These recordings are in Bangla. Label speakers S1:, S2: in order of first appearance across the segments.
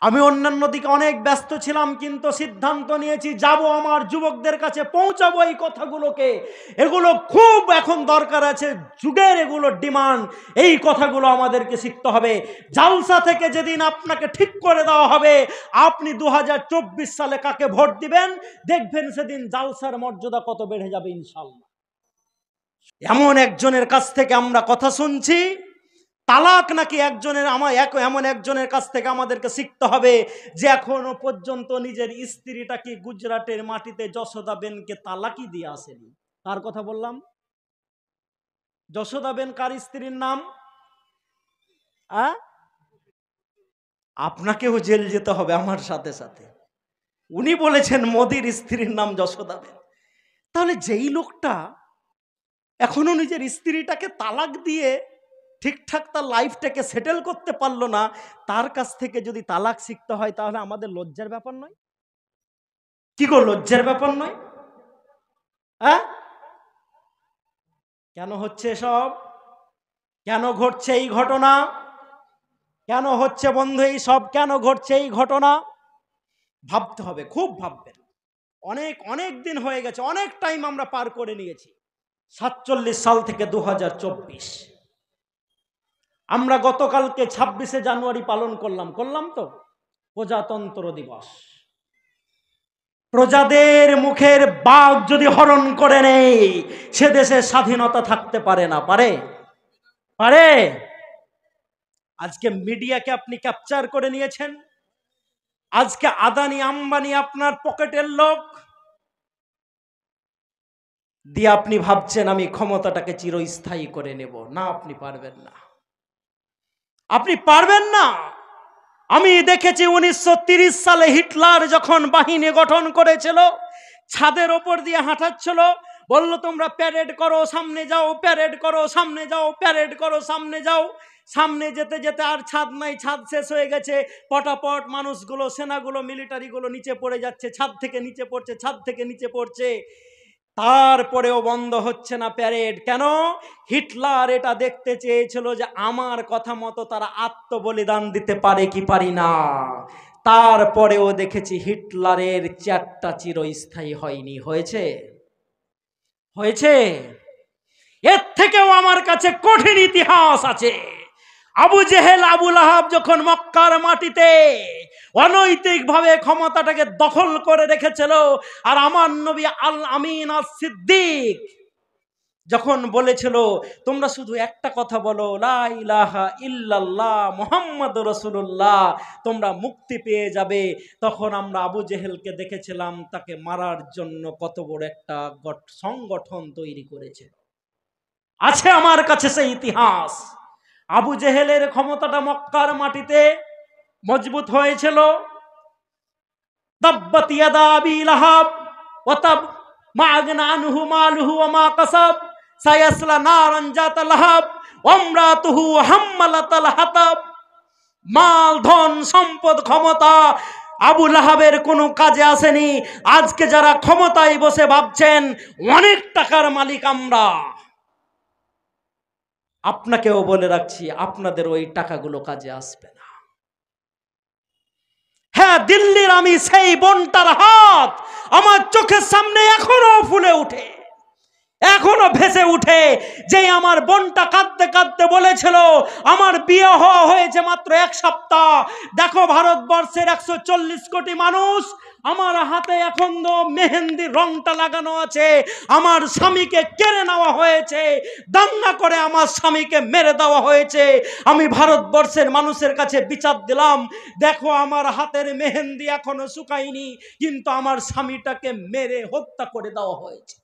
S1: আমি অন্যান্য দিকে অনেক ব্যস্ত ছিলাম, কিন্তু সিদ্ধান্ত নিয়েছি যাব আমার যুবকদের কাছে পৌঁছাবো এই কথাগুলোকে। এগুলো খুব এখন দরকার আছে, যুগের এগুলো ডিমান্ড। এই কথাগুলো আমাদেরকে শিখতে হবে। জালসা থেকে যেদিন আপনাকে ঠিক করে দেওয়া হবে আপনি 2024 সালে কাকে ভোট দিবেন, দেখবেন সেদিন জালসার মর্যাদা কত বেড়ে যাবে ইনশাআল্লাহ। এমন একজনের কাছ থেকে আমরা কথা শুনছি, তালাক নাকি একজনের, এমন একজনের কাছ থেকে আমাদেরকে শিখতে হবে যে এখনো পর্যন্ত নিজের স্ত্রীটাকে গুজরাটের মাটিতে যশোদাবেনকে তালাকই দিয়ে আসেনি। কার কথা বললাম? যশোদাবেন কার স্ত্রীর নাম? আপনাকেও জেল যেতে হবে আমার সাথে সাথে। উনি বলেছেন মোদির স্ত্রীর নাম যশোদাবেন। তাহলে যেই লোকটা এখনো নিজের স্ত্রীটাকে তালাক দিয়ে ঠিকঠাক তার লাইফটাকে সেটেল করতে পারলো না, তার কাছ থেকে যদি তালাক শিখতে হয় তাহলে আমাদের লজ্জার ব্যাপার নয়? কি গো, লজ্জার ব্যাপার নয়? কেন হচ্ছে সব? কেন ঘটছে এই ঘটনা? কেন হচ্ছে বন্ধু এই সব? কেন ঘটছে এই ঘটনা? ভাবতে হবে, খুব ভাববেন। অনেক অনেক দিন হয়ে গেছে, অনেক টাইম আমরা পার করে নিয়েছি। 47 সাল থেকে 2024, আমরা গতকালকে 26শে জানুয়ারি পালন করলাম তো প্রজাতন্ত্র দিবস। প্রজাদের মুখের বাঘ যদি হরণ করে নেই, সে দেশে স্বাধীনতা থাকতে পারে না? পারে? আজকে মিডিয়াকে আপনি ক্যাপচার করে নিয়েছেন। আজকে আদানি আম্বানি আপনার পকেটের লোক দিয়ে আপনি ভাবছেন আমি ক্ষমতাটাকে চিরস্থায়ী করে নেব। না, আপনি পারবেন না, আপনি পারবেন না। আমি দেখেছি 1930 সালে হিটলার যখন বাহিনী গঠন করেছিল, ছাদের ওপর দিয়ে হাঁটাচ্ছিল, বললো তোমরা প্যারেড করো, সামনে যাও, প্যারেড করো, সামনে যাও, প্যারেড করো, সামনে যাও। সামনে যেতে যেতে আর ছাদ নাই, ছাদ শেষ হয়ে গেছে। পটাপট মানুষগুলো, সেনাগুলো, মিলিটারিগুলো নিচে পড়ে যাচ্ছে, ছাদ থেকে নিচে পড়ছে, ছাদ থেকে নিচে পড়ছে। তারপরেও বন্ধ হচ্ছে না প্যারেড। কেন? হিটলার এটা দেখতে চেয়েছিল যে আমার কথা মতো তারা আত্মবলিদান দিতে পারে কি পারি না। তারপরেও দেখেছি হিটলারের চ্যাটটা চিরস্থায়ী হয়নি। হয়েছে। এর থেকেও আমার কাছে কঠিন ইতিহাস আছে। আবু জেহেল, আবু লাহাব যখন মক্কার মাটিতে অনৈতিকভাবে ক্ষমতাটাকে দখল করে রেখেছিল, আর আমার নবী আল আমিন আস সিদ্দিক যখন বলেছিল তোমরা শুধু একটা কথা বলো, লা ইলাহা ইল্লাল্লাহ মুহাম্মাদুর রাসূলুল্লাহ, তোমরা মুক্তি পেয়ে যাবে, তখন আমরা আবু জেহেলকে দেখেছিলাম তাকে মারার জন্য কত বড় একটা সংগঠন তৈরি করেছে। আছে আমার কাছে সেই ইতিহাস। আবু জেহেলের ক্ষমতাটা মক্কার মাটিতে মজবুত হয়েছিল। তাব্বাত ইয়াদা আবি লাহাব ওয়া তাব মা আগনা আনহু মালুহু ওয়া মা কাসাব সায়াসলা নারান যাতা লাহাব ওয়া ইমরাতুহু হাম্মালাতাল হাতাব। মাল, ধন, সম্পদ, ক্ষমতা আবু লাহাবের কোনো কাজে আসেনি। আজকে যারা ক্ষমতায় বসে ভাবছেন অনেক টাকার মালিক আমরা, আপনাকেও বলে রাখছি আপনাদের ওই টাকাগুলো কাজে আসবে না। হ্যাঁ, দিল্লির আমি সেই বোনটার হাত আমার চোখের সামনে এখনো ফুলে উঠে, এখনো ভেসে উঠে, যে আমার বোনটা কাঁদতে কাঁদতে বলেছিল আমার বিয়ে হওয়া হয়েছে মাত্র 1 সপ্তাহ, দেখো ভারতবর্ষের 140 কোটি মানুষ, আমার হাতে এখন তো মেহেন্দির রংটা লাগানো আছে, আমার স্বামীকে কেড়ে নেওয়া হয়েছে, দাঙ্গা করে আমার স্বামীকে মেরে দেওয়া হয়েছে, আমি ভারতবর্ষের মানুষের কাছে বিচার দিলাম, দেখো আমার হাতের মেহেন্দি এখনো শুকায়নি, কিন্তু আমার স্বামীটাকে মেরে হত্যা করে দেওয়া হয়েছে।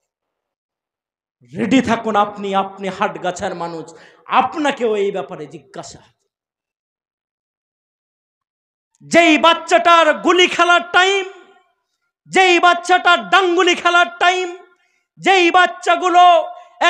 S1: রেডি থাকুন আপনি হাটগাছার মানুষ, আপনাকেও এই ব্যাপারে জিজ্ঞাসা। যেই বাচ্চাটার গুলি খেলার টাইম, যেই বাচ্চাটার ডাঙ্গুলি খেলার টাইম, যেই বাচ্চাগুলো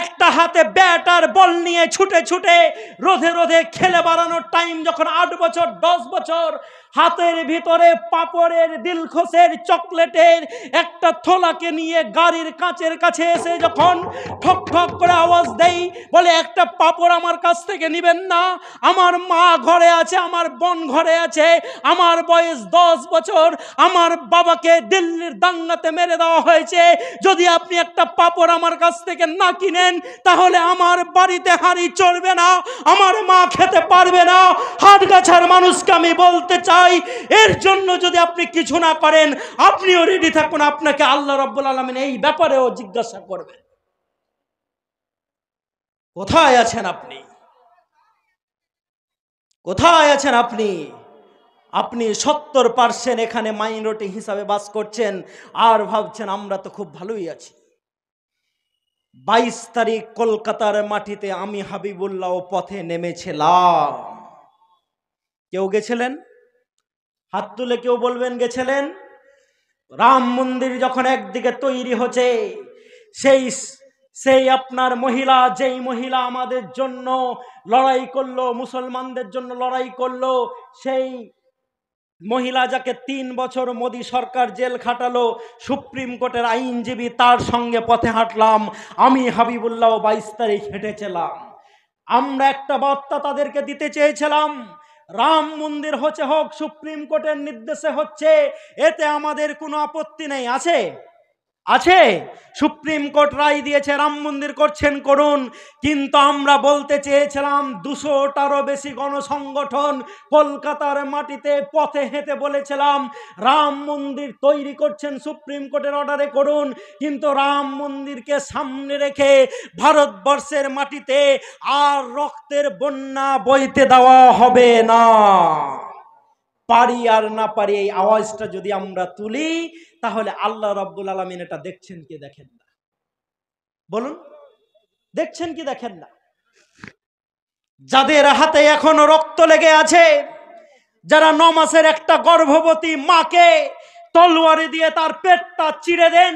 S1: একটা হাতে ব্যাট আর বল নিয়ে ছুটে ছুটে রোধে রোধে খেলে বেড়ানোর টাইম, যখন 8 বছর 10 বছর হাতের ভিতরে পাপড়ের দিলখোসের চকলেটের একটা থলাকে নিয়ে গাড়ির কাঁচের কাছে এসে যখন ঠক ঠক করে আওয়াজ দেই, বলে একটা পাপড় আমার কাছ থেকে নেবেন না, আমার মা ঘরে আছে, আমার বোন ঘরে আছে, আমার বয়স 10 বছর, আমার বাবাকে দিল্লির দাঙ্গাতে মেরে দেওয়া হয়েছে, যদি আপনি একটা পাপড় আমার কাছ থেকে না কিনেন তাহলে আমার বাড়িতে হাঁড়ি চড়বে না, আমার মা খেতে পারবে না। হাটগাছার মানুষকে আমি বলতে চাই, এর জন্য যদি আপনি কিছু না করেন, আপনিও রেডি থাকুন, আপনাকে আল্লাহ রাব্বুল আলামিন এই ব্যাপারেও জিজ্ঞাসা করবেন। কোথায় আছেন আপনি? কোথায় আছেন আপনি? আপনি 70% এখানে মাইনরিটি হিসাবে বাস করছেন আর ভাবছেন আমরা তো খুব ভালোই আছি। 22 তারিখ কলকাতার মাটিতে আমি হাবিবুল্লাহ পথে নেমেছিলাম। কেউ গেছিলেন? হাত তুলে কেউ বলবেন গেছিলেন? রাম মন্দির যখন একদিকে তৈরি হচ্ছে, সেই আপনার মহিলা, যেই মহিলা আমাদের জন্য লড়াই করলো, মুসলমানদের জন্য লড়াই করলো, সেই মহিলা যাকে 3 বছর মোদী সরকার জেল খাটালো, সুপ্রিম কোর্টের আইনজীবী, তার সঙ্গে পথে হাঁটলাম আমি হাবিবুল্লাহ। 22 তারিখ হেঁটেছিলাম। আমরা একটা বার্তা তাদেরকে দিতে চেয়েছিলাম, রাম মন্দির হচ্ছে হোক, সুপ্রিম কোর্টের নির্দেশে হচ্ছে, এতে আমাদের কোনো আপত্তি নেই। আছে? আছে? সুপ্রিম কোর্ট রায় দিয়েছে রাম মন্দির করছেন করুন, কিন্তু আমরা বলতে চেয়েছিলাম 200টারও বেশি গণসংগঠন কলকাতার মাটিতে পথে হেঁটে বলেছিলাম রাম মন্দির তৈরি করছেন সুপ্রিম কোর্টের অর্ডারে করুন, কিন্তু রাম মন্দিরকে সামনে রেখে ভারতবর্ষের মাটিতে আর রক্তের বন্যা বইতে দেওয়া হবে না। পারি আর না পারি, এই আওয়াজটা যদি আমরা তুলি তাহলে আল্লাহ রাব্বুল আলামিন এটা দেখছেন কি দেখেন না? বলুন, দেখছেন কি দেখেন না? যাদের হাতে এখনো রক্ত লেগে আছে, যারা 9 মাসের একটা গর্ভবতী মাকে তলোয়ারে দিয়ে তার পেটটা চিরে দেন,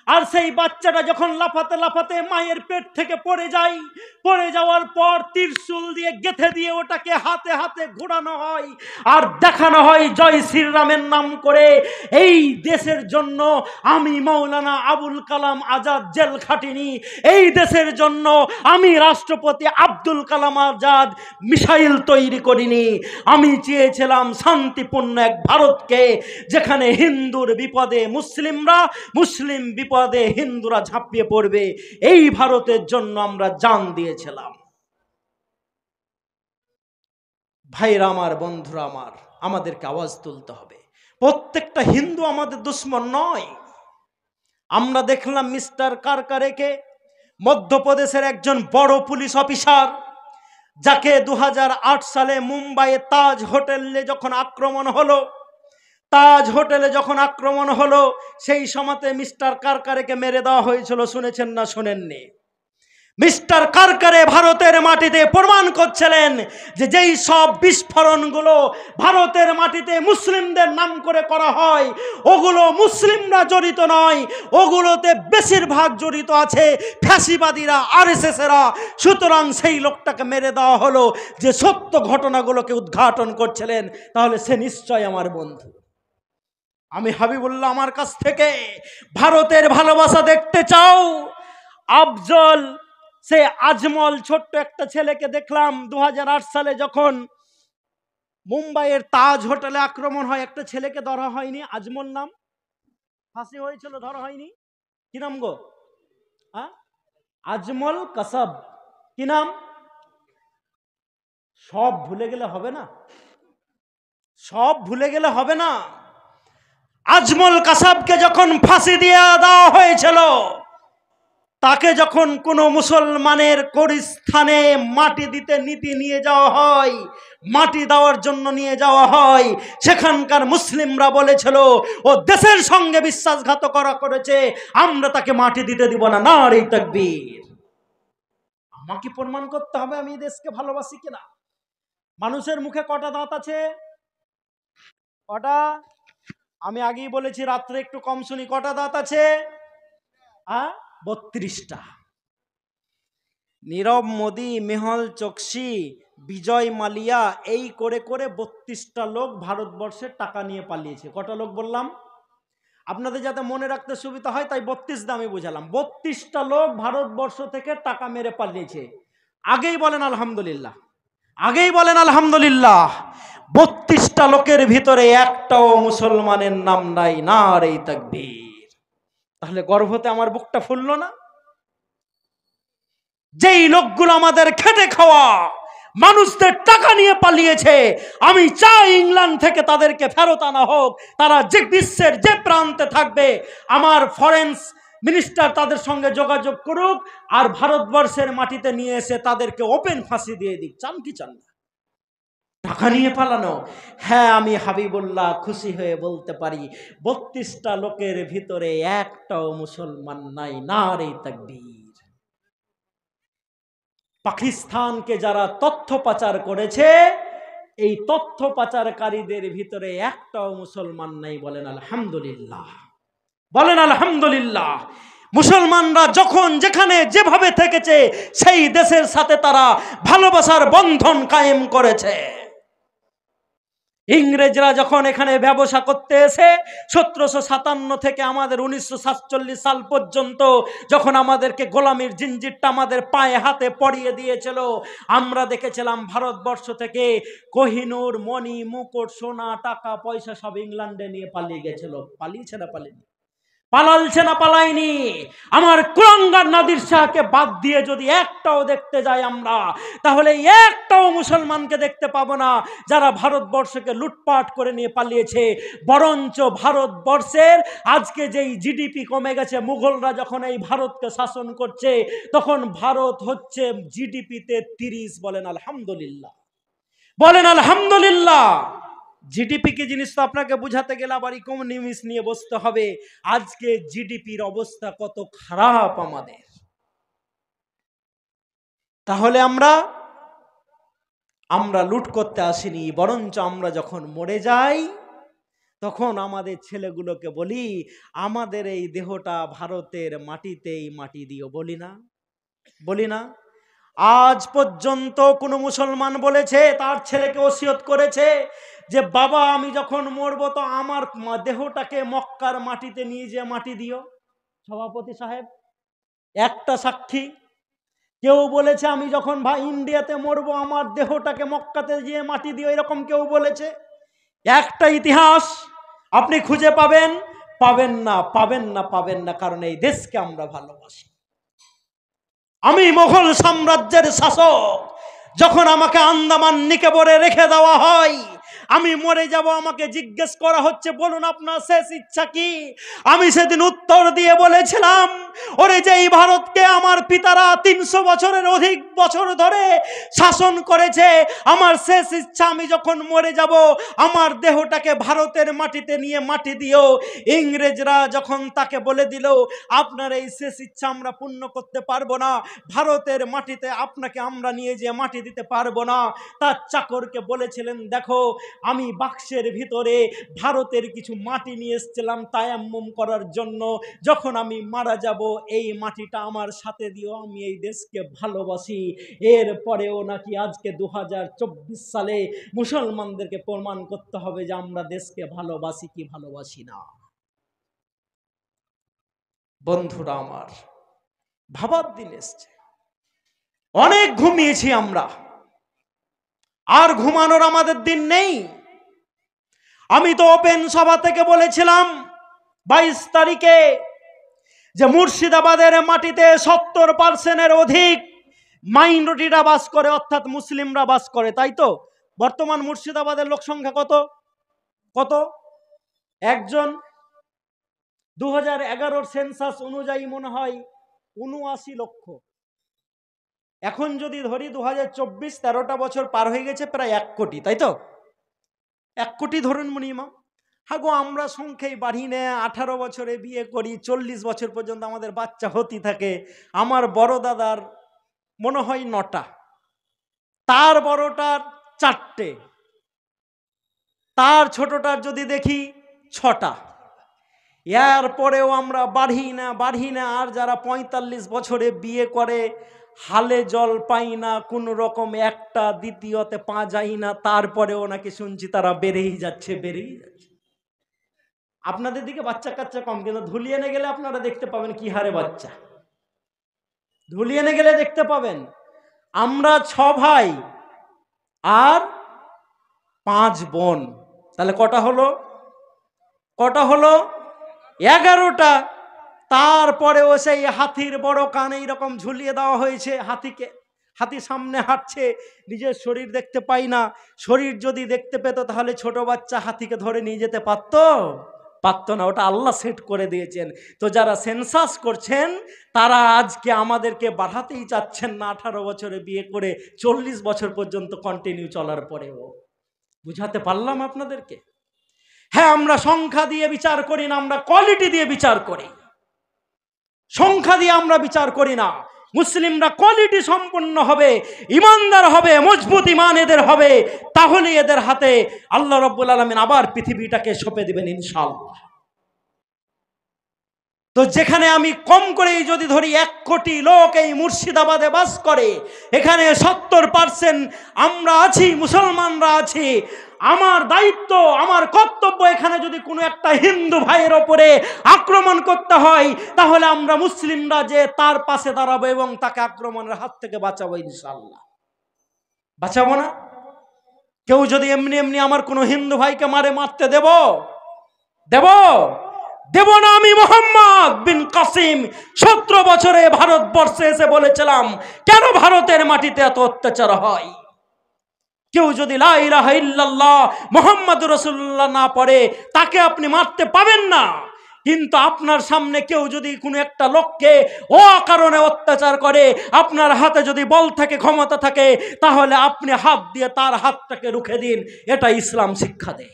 S1: আর সেই বাচ্চাটা যখন লাফাতে লাফাতে মায়ের পেট থেকে পড়ে যায়, পড়ে যাওয়ার পর ত্রিশূল দিয়ে গেঁথে দিয়ে ওটাকে হাতে হাতে ঘোরানো হয় আর দেখানো হয় জয় শ্রীরামের নাম করে, এই দেশের জন্য আমি মাওলানা আবুল কালাম আজাদ জেল খাটিনি, এই দেশের জন্য আমি রাষ্ট্রপতি আব্দুল কালাম আজাদ মিসাইল তৈরি করিনি। আমি চেয়েছিলাম শান্তিপূর্ণ এক ভারতকে, যেখানে হিন্দুর বিপদে মুসলিমরা, মুসলিম বিপদে হিন্দুরা ঝাঁপিয়ে পড়বে। এই ভারতের জন্য আমরা জান দিয়েছিলাম। ভাইরা আমার, বন্ধুরা আমার, আমাদেরকে আওয়াজ তুলতে হবে। প্রত্যেকটা হিন্দু আমাদের দুশ্মন নয়। আমরা দেখলাম মিস্টার কারকারেকে, মধ্যপ্রদেশের একজন বড় পুলিশ অফিসার, যাকে 2008 সালে মুম্বাইয়ে তাজ হোটেলে যখন আক্রমণ হলো, তাজ হোটেলে যখন আক্রমণ হলো, সেই সময়তে মিস্টার কারকারেকে মেরে দেওয়া হয়েছিল। শুনেছেন না শোনেননি? মিস্টার কারকারে ভারতের মাটিতে প্রমাণ করছিলেন যে যেই সব বিস্ফোরণগুলো ভারতের মাটিতে মুসলিমদের নাম করে করা হয়, ওগুলো মুসলিমরা জড়িত নয়, ওগুলোতে বেশিরভাগ জড়িত আছে ফ্যাসিবাদীরা, আরএসএসেরা। সুতরাং সেই লোকটাকে মেরে দেওয়া হলো যে সত্য ঘটনাগুলোকে উদ্ঘাটন করছিলেন, তাহলে সে নিশ্চয় আমার বন্ধু। আমি হাবিবুল্লাহ আমার কাছ থেকে ভারতের ভালোবাসা দেখতে চাও? আফজল, সে আজমল, ছোট্ট একটা ছেলেকে দেখলাম 2008 সালে যখন মুম্বাইয়ের তাজ হোটেলে আক্রমণ হয়, একটা ছেলেকে ধরা হয়নি? আজমল নাম, ফাঁসি হয়েছিল, ধরা হয়নি। কি নাম গো? আজমল কাসাব। কি নাম? সব ভুলে গেলে হবে না, সব ভুলে গেলে হবে না। আজমল কাসাবকে যখন ফাঁসি দিয়ে দেওয়া হয়েছিল, তাকে যখন কোনো মুসলমানের কবরস্থানে মাটি দিতে নিয়ে যাওয়া হয়, মাটি দেওয়ার জন্য নিয়ে যাওয়া হয়, সেখানকার মুসলিমরা বলেছিল ও দেশের সঙ্গে বিশ্বাসঘাতকতা করেছে, আমরা তাকে মাটি দিতে দিব না। নারে তাকবীর। আমাকে প্রমাণ করতে হবে আমি দেশকে ভালোবাসি কিনা। মানুষের মুখে কটা দাঁত আছে? কটা? আমি আগেই বলেছি, রাত্রে একটু কম শুনি। কটা দাঁত আছে? 32টা। নীরব মোদী, মেহুল চোকসি, বিজয় মালিয়া এই করে করে 32টা লোক ভারতবর্ষের টাকা নিয়ে পালিয়েছে। কটা লোক বললাম? আপনাদের যাতে মনে রাখতে সুবিধা হয় তাই 32 দামে বুঝালাম। 32টা লোক ভারতবর্ষ থেকে টাকা মেরে পালিয়েছে। আগেই বলেন আলহামদুলিল্লাহ, আগেই বলেন আলহামদুলিল্লাহ। 32টা লোকের ভিতরে একটাও মুসলমানের নাম নাই। নারে তাকবীর। তাহলে গর্বতে আমার বুকটা ফুললো না? যেই লোকগুলো আমাদের খেটে খাওয়া মানুষদের টাকা নিয়ে পালিয়েছে, আমি চাই ইংল্যান্ড থেকে তাদেরকে ফেরত আনা হোক। তারা যে বিশ্বের যে প্রান্তে থাকবে, আমার ফরেন মিনিস্টার তাদের সঙ্গে যোগাযোগ করুক আর ভারতবর্ষের মাটিতে নিয়ে এসে তাদেরকে ওপেন ফাঁসি দিয়ে দিক। চান কি চান না? টাকা নিয়ে পালানো? হ্যাঁ, আমি হাবিবুল্লাহ খুশি হয়ে বলতে পারি 32টা লোকের ভিতরে একটাও মুসলমান নাই। নারে তাকবীর। পাকিস্তানকে যারা তথ্য পাচার করেছে, এই তথ্য পাচারকারীদের ভিতরে একটাও মুসলমান নাই। বলেন আলহামদুলিল্লাহ, বলেন আলহামদুলিল্লাহ। মুসলমানরা যখন যেখানে যেভাবে থেকেছে সেই দেশের সাথে তারা ভালোবাসার বন্ধন কায়েম করেছে। ইংরেজরা যখন এখানে ব্যবসা করতে এসে 1757 থেকে আমাদের 1947 সাল পর্যন্ত যখন আমাদেরকে গোলামির জিঞ্জিরটা আমাদের পায়ে হাতে পরিয়ে দিয়েছিল, আমরা দেখেছিলাম ভারতবর্ষ থেকে কোহিনূর, মণি, মুকুট, সোনা, টাকা পয়সা সব ইংল্যান্ডে নিয়ে পালিয়ে গেছিল। পালিয়েছে না পালিয়ে? পালালছে না পালায়নি? আমার কুলাঙ্গার নাদির শাহকে বাদ দিয়ে যদি একটাও দেখতে যাই আমরা, তাহলে একটাও মুসলমানকে দেখতে পাবো না যারা ভারতবর্ষকে লুটপাট করে নিয়ে পালিয়েছে। বরঞ্চ ভারতবর্ষের আজকে যেই জিডিপি কমে গেছে, মুঘলরা যখন এই ভারতকে শাসন করছে তখন ভারত হচ্ছে জিডিপিতে 30। বলেন আলহামদুলিল্লাহ, বলেন আলহামদুলিল্লাহ। জিডিপি কি জিনিস তো আপনাকে বুঝাতে গেলে আবার ইকোনমিক্স নিয়ে বসতে হবে। আজকে জিডিপির অবস্থা কত খারাপ আমাদের। তাহলে আমরা লুট করতে আসিনি, বরঞ্চ আমরা যখন মরে যাই তখন আমাদের ছেলেগুলোকে বলি আমাদের এই দেহটা ভারতের মাটিতেই মাটি দিও। বলি না? বলি না? আজ পর্যন্ত কোনো মুসলমান বলেছে তার ছেলেকে ওসিয়ত করেছে যে বাবা আমি যখন মরবো তো আমার দেহটাকে মক্কার মাটিতে নিয়ে যে মাটি দিও? সভাপতি সাহেব একটা সাক্ষী। কেউ বলেছে আমি যখন ইন্ডিয়াতে মরবো আমার দেহটাকে মক্কাতে গিয়ে মাটি দিও? এরকম কেউ বলেছে? একটা ইতিহাস আপনি খুঁজে পাবেন? পাবেন না, পাবেন না, পাবেন না। কারণ এই দেশকে আমরা ভালোবাসি। আমি মোগল সাম্রাজ্যের শাসক, যখন আমাকে আন্দামান নিকোবরে রেখে দেওয়া হয়, আমি মরে যাব, আমাকে জিজ্ঞেস করা হচ্ছে বলুন আপনার শেষ ইচ্ছা কি? আমি সেদিন উত্তর দিয়ে বলেছিলাম ওরে যেই ভারতকে আমার পিতারা 300 বছরের অধিক বছর ধরে শাসন করেছে, আমার শেষ ইচ্ছা আমি যখন মরে যাব আমার দেহটাকে ভারতের মাটিতে নিয়ে মাটি দিও। ইংরেজরা যখন তাকে বলে দিল আপনার এই শেষ ইচ্ছা আমরা পূর্ণ করতে পারবো না, ভারতের মাটিতে আপনাকে আমরা নিয়ে যে মাটি দিতে পারবো না, তার চাকরকে বলেছিলেন দেখো আমি বাক্সের ভিতরে ভারতের কিছু মাটি নিয়ে এসেছিলাম তায়াম্মুম করার জন্য, যখন আমি মারা যাব এই মাটিটা আমার সাথে দিও, আমি এই দেশকে ভালোবাসি। এরপরেও নাকি আজকে 2024 সালে মুসলমানদেরকে প্রমাণ করতে হবে যে আমরা দেশকে ভালোবাসি কি ভালোবাসি না। বন্ধুরা আমার, ভাবার দিন এসছে। অনেক ঘুমিয়েছি আমরা, আর ঘুমানোর আমাদের দিন নেই। আমি তো ওপেন সভা থেকে বলেছিলাম 22 তারিখে যে মুর্শিদাবাদের মাটিতে 70% অধিক মাইনরিটিরা বাস করে, অর্থাৎ মুসলিমরা বাস করে, তাই তো? বর্তমান মুর্শিদাবাদের লোক সংখ্যা কত? একজন। 2011 সেন্সাস অনুযায়ী মনে হয় 79 লক্ষ। এখন যদি ধরি 2024, 13টা বছর পার হয়ে গেছে, প্রায় 1 কোটি, তাই তো? 1 কোটি ধরুন মিনিমাম। হাগো আমরা সংখ্যায় বাড়ি না, 18 বছরে বিয়ে করি, 40 বছর পর্যন্ত আমাদের বাচ্চা হতে থাকে। আমার বড় দাদার মনে হয় 9টা, তার বড়টার 4টে, তার ছোটটার যদি দেখি 6টা। এরপরেও আমরা বাড়ি না। আর যারা 45 বছরে বিয়ে করে হালে জল পাই না, কোন রকম একটা দ্বিতীয়তে পা যায় না, তারপরেও নাকি শুনছি তারা বেড়েই যাচ্ছে। আপনাদের দিকে বাচ্চা কাচ্চা কম, কিন্তু ধুলিয়ানে গেলে আপনারা দেখতে পাবেন কি হারে বাচ্চা। ধুলিয়ানে গেলে দেখতে পাবেন আমরা 6 ভাই আর 5 বোন, তাহলে কটা হলো 11টা। তারপরেও সেই হাতির বড় কান এইরকম ঝুলিয়ে দেওয়া হয়েছে হাতিকে। হাতি সামনে হাঁটছে, নিজের শরীর দেখতে পাই না। শরীর যদি দেখতে পেত তাহলে ছোট বাচ্চা হাতিকে ধরে নিয়ে যেতে পারতো না, ওটা আল্লাহ সেট করে দিয়েছেন। তো যারা সেন্সাস করছেন তারা আজকে আমাদেরকে বাড়াতেই চাচ্ছেন না, 18 বছরে বিয়ে করে 40 বছর পর্যন্ত কন্টিনিউ চলার পরেও। বুঝাতে পারলাম আপনাদেরকে? হ্যাঁ, আমরা সংখ্যা দিয়ে বিচার করি না, আমরা কোয়ালিটি দিয়ে বিচার করি। সংখ্যা দিয়ে আমরা বিচার করি না। মুসলিমরা কোয়ালিটি সম্পন্ন হবে, ইমানদার হবে, মজবুত ইমান এদের হবে, তাহলে এদের হাতে আল্লাহ রাব্বুল আলামিন আবার পৃথিবীটাকে সঁপে দিবেন ইনশাআল্লাহ। তো যেখানে আমি কম করেই যদি ধরি 1 কোটি লোক এই মুর্শিদাবাদে বাস করে, এখানে 70% আমরা আছি, মুসলমানরা আছি। আমার দায়িত্ব, আমার কর্তব্য, এখানে যদি কোনো একটা হিন্দু ভাইয়ের ওপরে আক্রমণ করতে হয় তাহলে আমরা মুসলিমরা যে তার পাশে দাঁড়াবো এবং তাকে আক্রমণের হাত থেকে বাঁচাবো ইনশাআল্লাহ। বাঁচাবো না? কেউ যদি এমনি আমার কোনো হিন্দু ভাইকে মারতে দেব না। আমি মোহাম্মদ বিন কাসিম 17 বছরে ভারতবর্ষে এসে বলেছিলাম কেন ভারতের মাটিতে এত অত্যাচার হয়। কেউ যদি লা ইলাহা ইল্লাল্লাহ মুহাম্মাদুর রাসূলুল্লাহ না পড়ে তাকে আপনি মারতে পাবেন না। কিন্তু আপনার সামনে কেউ যদি কোনো একটা লোককে অকারণে অত্যাচার করে, আপনার হাতে যদি বল থাকে, ক্ষমতা থাকে, তাহলে আপনি হাত দিয়ে তার হাতটাকে রুখে দিন। এটা ইসলাম শিক্ষা দেয়।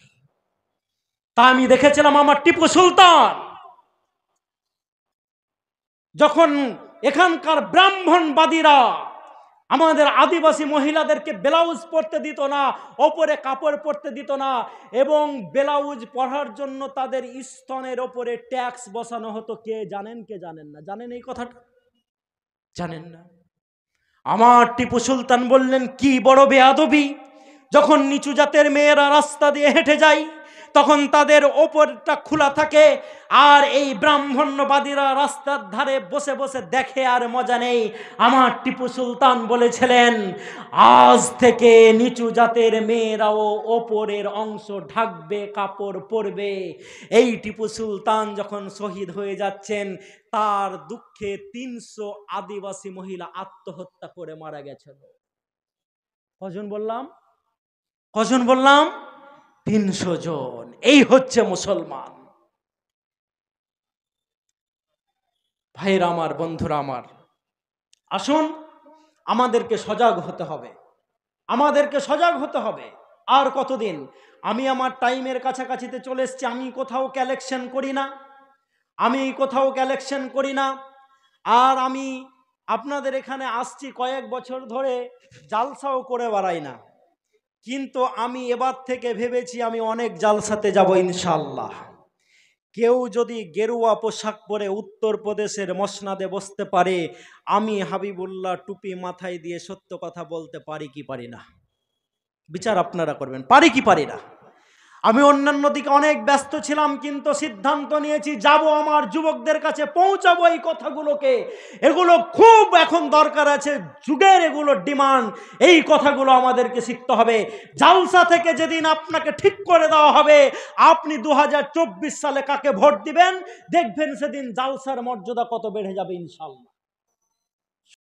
S1: তা আমি দেখেছিলাম আমার টিপু সুলতান যখন এখানকার ব্রাহ্মণবাদীরা আমাদের আদিবাসী মহিলাদেরকে ব্লাউজ পরতে দিত না, ওপরে কাপড় পরতে দিত না, এবং ব্লাউজ পরার জন্য তাদের স্তনের ওপরে ট্যাক্স বসানো হতো। কে জানেন না? জানেন এই কথাটা? জানেন না? আমার টিপু সুলতান বললেন কি বড় বেয়াদবি, যখন নিচু জাতের মেয়েরা রাস্তা দিয়ে হেঁটে যায় তখন তাদের ওপরটা খোলা থাকে, আর এই ব্রাহ্মণ্যবাদীরা রাস্তার ধারে বসে বসে দেখে আর মজা নেই। আমার টিপু সুলতান বলেছিলেন আজ থেকে নিচু জাতের মেয়েরাও ওপরের অংশ ঢাকবে, কাপড় পরবে। এই টিপু সুলতান যখন শহীদ হয়ে যাচ্ছেন তার দুঃখে 300 আদিবাসী মহিলা আত্মহত্যা করে মারা গেছিল। কজন বললাম? 300 জন। এই হচ্ছে মুসলমান। ভাইরা আমার, বন্ধুরা আমার, আসুন আমাদেরকে সজাগ হতে হবে। আর কতদিন? আমি আমার টাইমের কাছাকাছিতে চলে এসেছি। আমি কোথাও কালেকশন করি না। আর আমি আপনাদের এখানে আসছি কয়েক বছর ধরে, জালসাও করে বেড়াই না। কিন্তু আমি এবার থেকে ভেবেছি আমি অনেক জালসাতে যাব ইনশাআল্লাহ। কেউ যদি গেরুয়া পোশাক পরে উত্তরপ্রদেশের মসনাদে বসতে পারে, আমি হাবিবুল্লাহ টুপি মাথায় দিয়ে সত্য কথা বলতে পারি কি পারি না? বিচার আপনারা করবেন, পারি কি পারি না। আমি অন্যান্য দিকে অনেক ব্যস্ত ছিলাম, কিন্তু সিদ্ধান্ত নিয়েছি যাব, আমার যুবকদের কাছে পৌঁছাবো এই কথাগুলোকে। এগুলো খুব এখন দরকার আছে, যুগের এগুলো ডিমান্ড। এই কথাগুলো আমাদেরকে শিখতে হবে। জালসা থেকে যেদিন আপনাকে ঠিক করে দেওয়া হবে আপনি 2024 সালে কাকে ভোট দিবেন, দেখবেন সেদিন জালসার মর্যাদা কত বেড়ে যাবে ইনশাআল্লাহ।